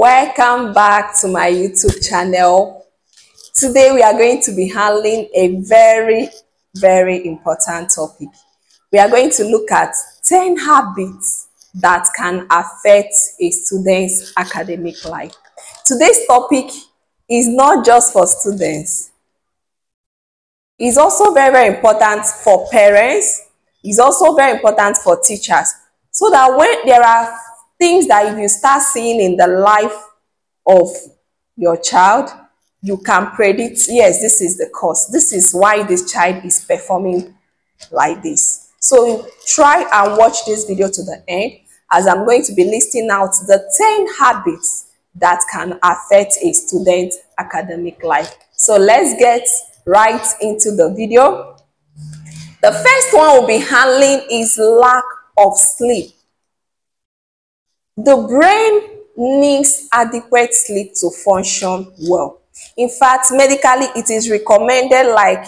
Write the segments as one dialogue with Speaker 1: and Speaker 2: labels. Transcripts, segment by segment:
Speaker 1: Welcome back to my YouTube channel. Today we are going to be handling a very important topic. We are going to look at 10 habits that can affect a student's academic life. Today's topic is not just for students. It's also very important for parents. It's also very important for teachers. So that when there are things that if you start seeing in the life of your child, you can predict, yes, this is the cause. This is why this child is performing like this. So try and watch this video to the end, as I'm going to be listing out the 10 habits that can affect a student's academic life. So let's get right into the video. The first one we'll be handling is lack of sleep. The brain needs adequate sleep to function well. In fact, medically, it is recommended like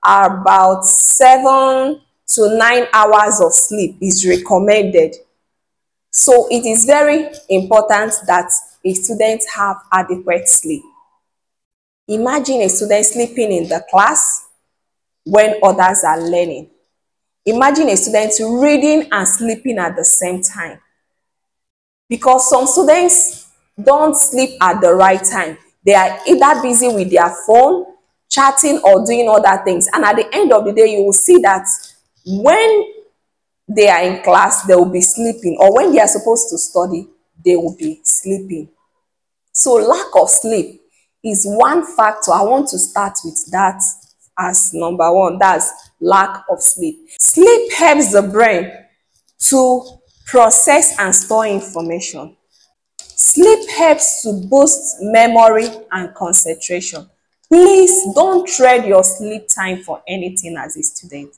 Speaker 1: about 7 to 9 hours of sleep is recommended. So it is very important that a student have adequate sleep. Imagine a student sleeping in the class when others are learning. Imagine a student reading and sleeping at the same time. Because some students don't sleep at the right time. They are either busy with their phone, chatting, or doing other things. And at the end of the day, you will see that when they are in class, they will be sleeping. Or when they are supposed to study, they will be sleeping. So lack of sleep is one factor. I want to start with that as number one. That's lack of sleep. Sleep helps the brain to process and store information. Sleep helps to boost memory and concentration. Please don't trade your sleep time for anything as a student.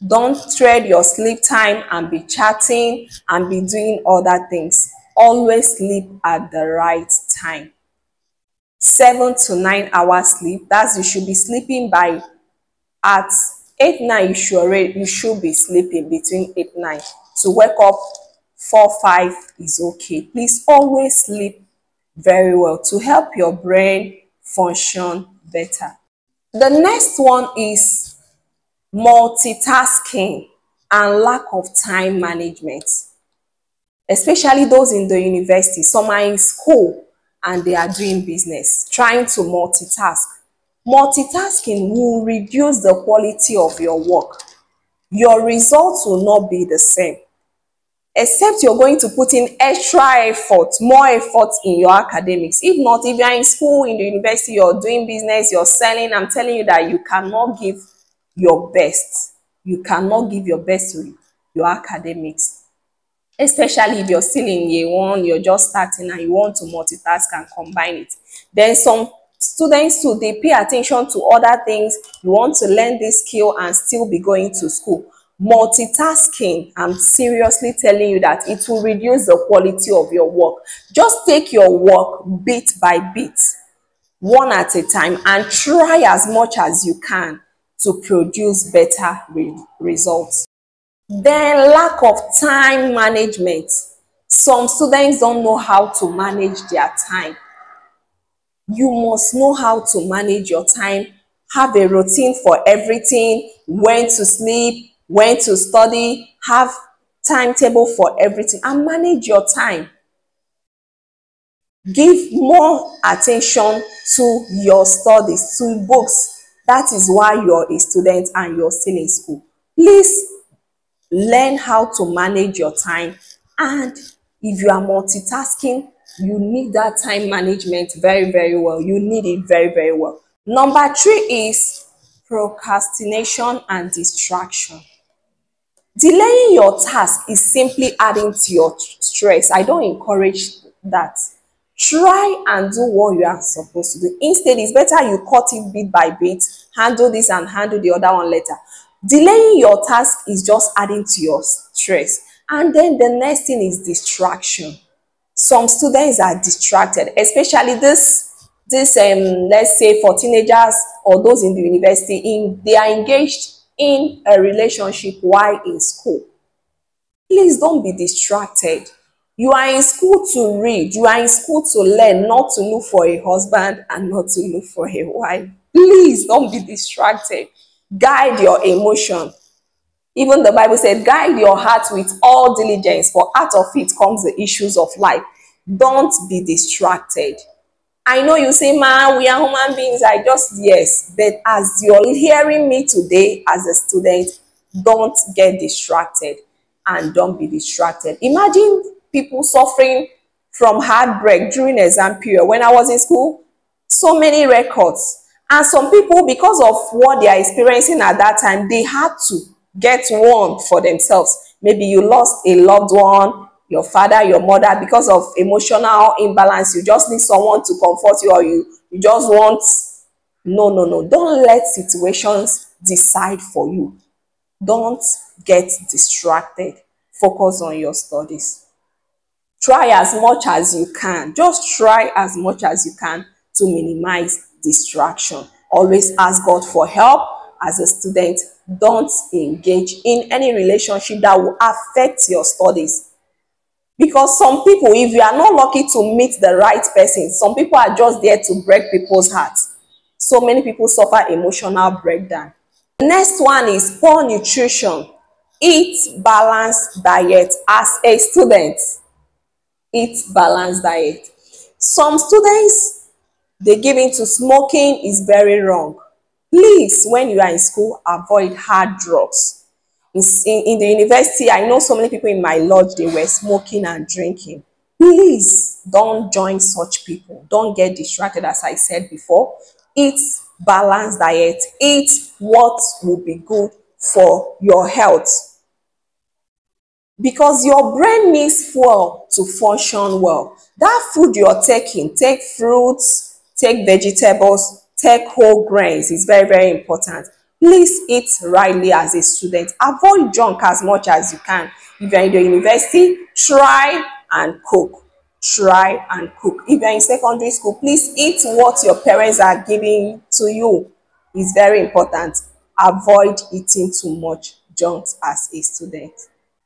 Speaker 1: Don't trade your sleep time and be chatting and be doing other things. Always sleep at the right time. 7 to 9 hours sleep. That's, you should be sleeping by at 8-9. You should be sleeping between 8-9. To wake up 4-5 is okay. Please always sleep very well to help your brain function better. The next one is multitasking and lack of time management. Especially those in the university. Some are in school and they are doing business, trying to multitask. Multitasking will reduce the quality of your work. Your results will not be the same. Except you're going to put in extra effort, more effort in your academics. If not, if you're in school, in the university, you're doing business, you're selling, I'm telling you that you cannot give your best. You cannot give your best to your academics. Especially if you're still in year one, you're just starting and you want to multitask and combine it. Then some students too, they pay attention to other things. You want to learn this skill and still be going to school. Multitasking, I'm seriously telling you that it will reduce the quality of your work. Just take your work bit by bit, one at a time, and try as much as you can to produce better results. Then lack of time management. Some students don't know how to manage their time. You must know how to manage your time. Have a routine for everything, when to sleep, when to study, have timetable for everything and manage your time. Give more attention to your studies, to books. That is why you're a student and you're still in school. Please learn how to manage your time, and if you are multitasking, you need that time management very well. You need it very well. Number 3 is procrastination and distraction. Delaying your task is simply adding to your stress. I don't encourage that. Try and do what you are supposed to do. Instead, it's better you cut it bit by bit, handle this and handle the other one later. Delaying your task is just adding to your stress. And then the next thing is distraction. Some students are distracted, especially this let's say for teenagers or those in the university, they are engaged in a relationship while in school. Please don't be distracted. You are in school to read. You are in school to learn, not to look for a husband and not to look for a wife. Please don't be distracted. Guide your emotion. Even the Bible said, guide your heart with all diligence, for out of it comes the issues of life. Don't be distracted. I know you say, man, we are human beings. Yes. But as you're hearing me today as a student, don't get distracted and don't be distracted. Imagine people suffering from heartbreak during exam period. When I was in school, so many records. And some people, because of what they are experiencing at that time, they had to get one for themselves. Maybe you lost a loved one, your father, your mother, because of emotional imbalance. You just need someone to comfort you, or you just want... No. Don't let situations decide for you. Don't get distracted. Focus on your studies. Try as much as you can. Just try as much as you can to minimize distraction. Always ask God for help. As a student, don't engage in any relationship that will affect your studies. Because some people, if you are not lucky to meet the right person, some people are just there to break people's hearts. So many people suffer emotional breakdown. The next one is poor nutrition. Eat balanced diet as a student. Eat balanced diet. Some students, they give into smoking. Is very wrong. Please, when you are in school, avoid hard drugs. In the university, I know so many people in my lodge, they were smoking and drinking. Please don't join such people. Don't get distracted, as I said before. Eat balanced diet. Eat what will be good for your health. Because your brain needs fuel to function well. That food you're taking, take fruits, take vegetables, take whole grains. It's very, very important. Please eat rightly as a student. Avoid junk as much as you can. If you're in the university, try and cook. Try and cook. If you're in secondary school, please eat what your parents are giving to you. It's very important. Avoid eating too much junk as a student.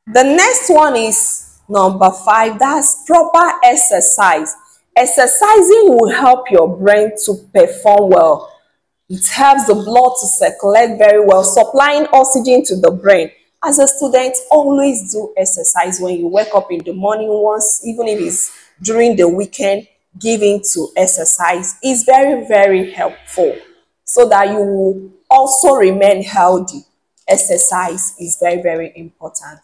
Speaker 1: The next one is number 5. That's proper exercise. Exercising will help your brain to perform well. It helps the blood to circulate very well, supplying oxygen to the brain. As a student, always do exercise when you wake up in the morning once, even if it's during the weekend. Giving to exercise is very, very helpful so that you will also remain healthy. Exercise is very, very important.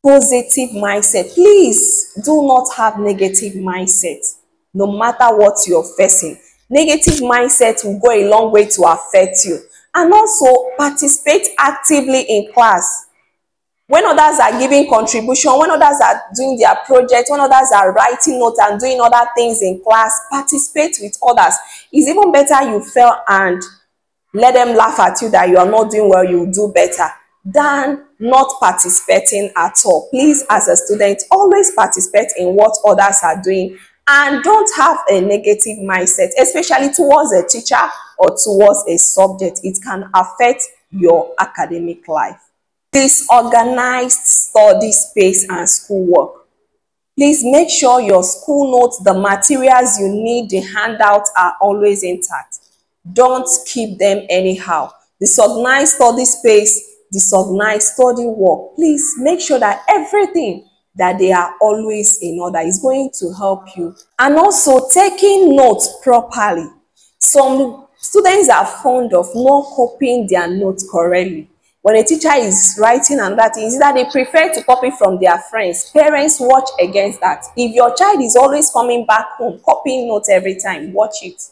Speaker 1: Positive mindset. Please do not have negative mindset no matter what you're facing. Negative mindset will go a long way to affect you. And also participate actively in class. When others are giving contribution, when others are doing their project, when others are writing notes and doing other things in class, participate with others. It's even better you fail and let them laugh at you that you are not doing well, you will do better, than not participating at all. Please, as a student, always participate in what others are doing and don't have a negative mindset, especially towards a teacher or towards a subject. It can affect your academic life. Disorganized study space and schoolwork. Please make sure your school notes, the materials you need, the handouts are always intact. Don't keep them anyhow. Disorganized study space, disorganized study work. Please make sure that everything that they are always in order is going to help you. And also taking notes properly. Some students are fond of not copying their notes correctly. When a teacher is writing and that is that they prefer to copy from their friends. Parents, watch against that. If your child is always coming back home, copying notes every time, watch it.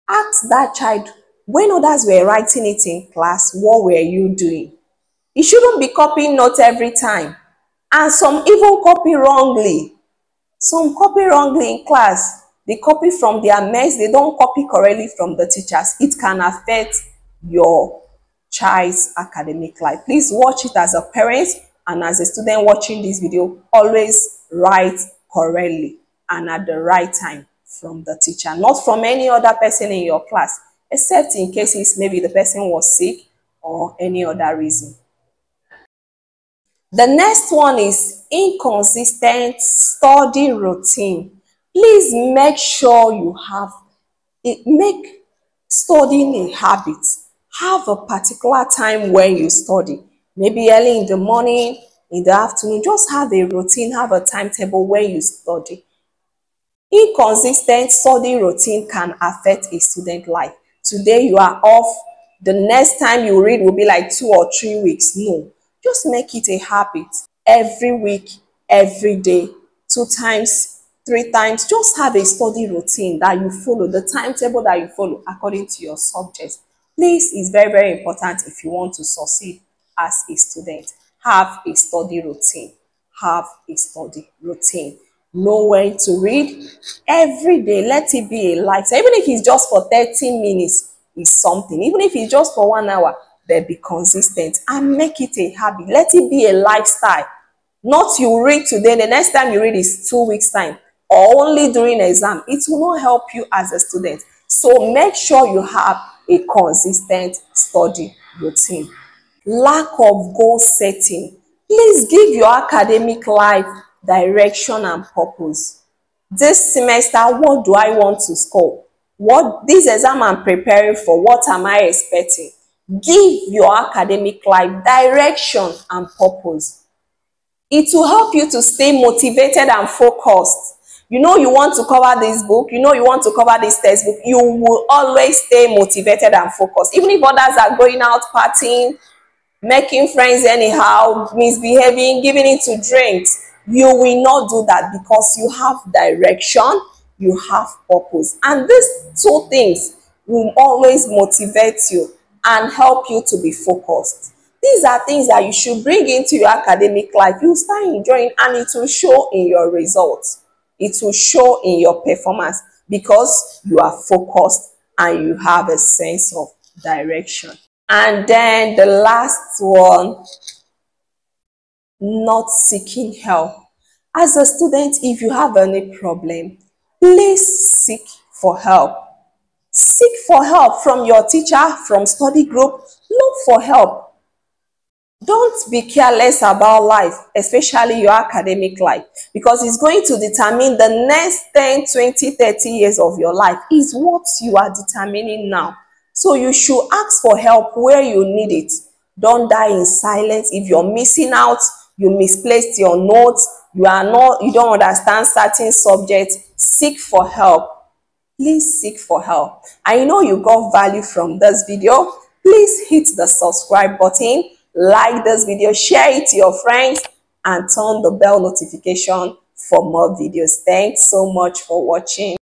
Speaker 1: Ask that child, when others were writing it in class, what were you doing? You shouldn't be copying notes every time. And some even copy wrongly. Some copy wrongly in class. They copy from their mates. They don't copy correctly from the teachers. It can affect your child's academic life. Please watch it as a parent and as a student watching this video. Always write correctly and at the right time from the teacher, not from any other person in your class, except in cases maybe the person was sick or any other reason. The next one is inconsistent study routine. Please make sure you have it, make studying a habit. Have a particular time when you study. Maybe early in the morning, in the afternoon. Just have a routine, have a timetable when you study. Inconsistent study routine can affect a student life. Today you are off, the next time you read will be like 2 or 3 weeks. No, just make it a habit. Every week, every day, 2 times, 3 times, just have a study routine that you follow, the timetable that you follow according to your subjects. Please, it's very, very important if you want to succeed as a student. Have a study routine. Have a study routine. Know when to read every day. Let it be a lifestyle. Even if it's just for 30 minutes, is something. Even if it's just for 1 hour, then be consistent and make it a habit. Let it be a lifestyle. Not you read today, the next time you read is 2 weeks time, or only during exam. It will not help you as a student. So make sure you have a consistent study routine. Lack of goal setting. Please give your academic life direction and purpose. This semester, what do I want to score? What this exam I'm preparing for, what am I expecting? Give your academic life direction and purpose. It will help you to stay motivated and focused. You know you want to cover this book, you know you want to cover this textbook, you will always stay motivated and focused. Even if others are going out partying, making friends anyhow, misbehaving, giving it to drinks, you will not do that because you have direction, you have purpose. And these two things will always motivate you and help you to be focused. These are things that you should bring into your academic life. You start enjoying and it will show in your results. It will show in your performance because you are focused and you have a sense of direction. And then the last one, not seeking help. As a student, if you have any problem, please seek for help. Seek for help from your teacher, from study group. Look for help. Don't be careless about life, especially your academic life, because it's going to determine the next 10, 20, 30 years of your life. Is what you are determining now. So you should ask for help where you need it. Don't die in silence. If you're missing out, you misplaced your notes, you don't understand certain subjects, seek for help. Please seek for help. I know you got value from this video. Please hit the subscribe button, like this video, share it to your friends, and turn the bell notification for more videos. Thanks so much for watching.